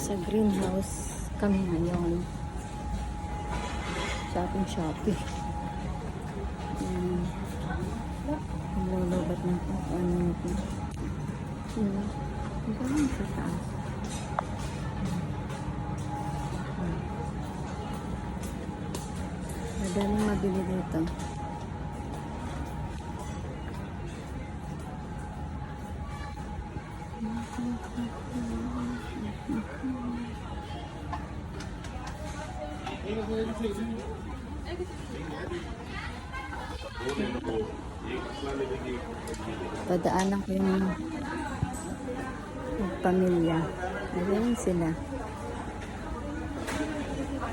Nasa greenhouse kami ngayon. Shopping. Lulubat na po. Ano po? Ito lang sa taas. Madaling mabili dito. Padaanan ko yung pamilya. Ayan sila.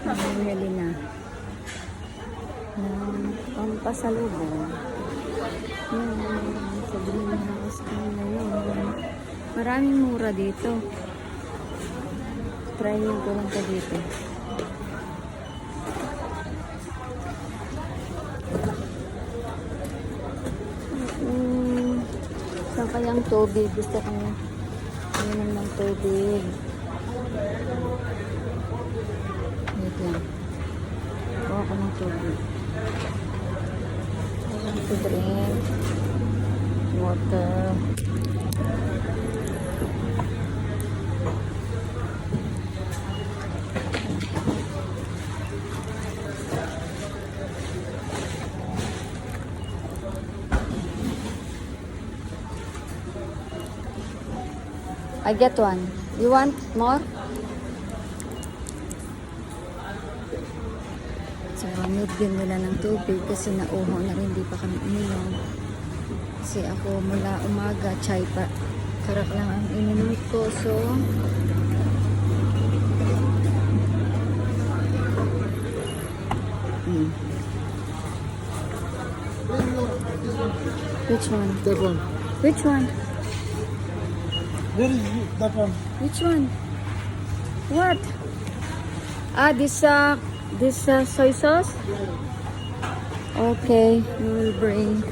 Namimili na ng pampasalubong. Sa greenhouse kami ngayon. Maraming mura dito. Try nyo pumunta dito. Saan kayang tubig? Gusto kong inom ng tubig. Wait lang. Kuha ko ng tubig. I want to drink water. I get one. You want more? So, need din nila ng tubig kasi nauho na rin, hindi pa kami uminom. Kasi ako mula umaga, chai pa. Karak lang ang ininom ko. So, Which one? That one. Which one? Where is that one? Which one? What? Ah, this soy sauce? Okay, we will bring.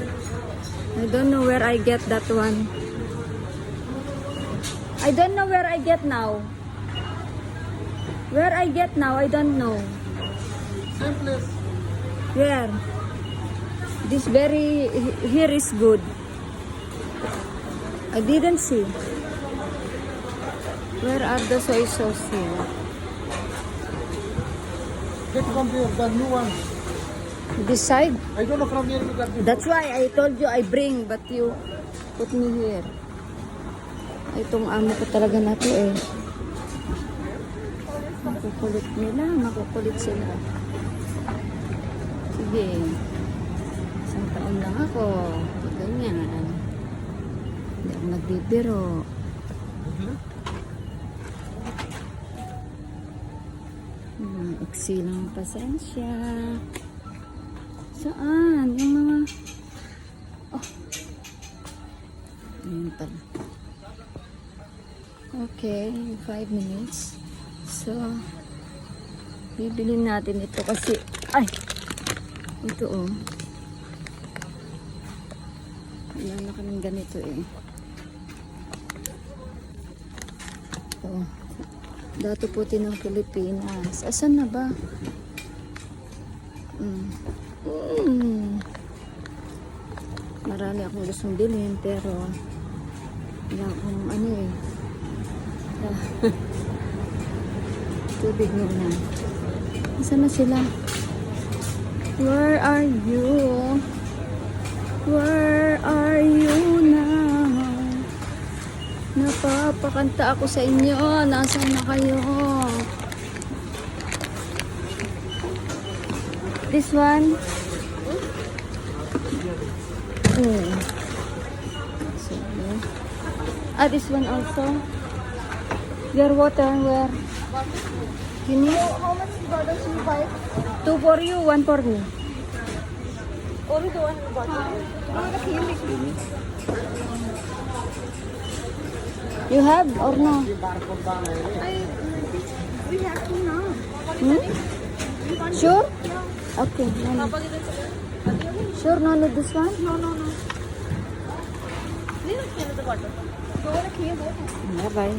I don't know where I get that one. I don't know where I get now. Where I get now, I don't know. Same place. Where? This here is good. I didn't see. Where are the soy sauce here? Get from here, the new one. This side? I don't know from here you got this. That's why I told you I bring, but you put me here. Itong amo ko talaga na to eh. Makukulit nila, makukulit sila. Sige. Isang taon lang ako. Ganyan. Hindi ako nagbibiro. Iksi lang pasensya. Saan? Yung mga... Oh. Ayan pala. Okay, 5 minutes. So, bibilin natin ito kasi... Ay! Ito oh. Wala na kaming ganito eh. Oh. Dato puti ng Pilipinas. Asan na ba? Marami akong gustong bilhin pero wala akong ano eh. Tubig muna. Asan na sila? Where are you? Where are you now? Napapakanta ako sa inyo. Nasaan na kayo? This one? This one also? Your water, where? You need? How much bottles you buy? 2 for you, 1 for me. Only the one bottle. You have or no? We have to now. Sure? Okay. No, no. Sure, no need this one? No. Please, the bottle. Go on a cave. Bye-bye.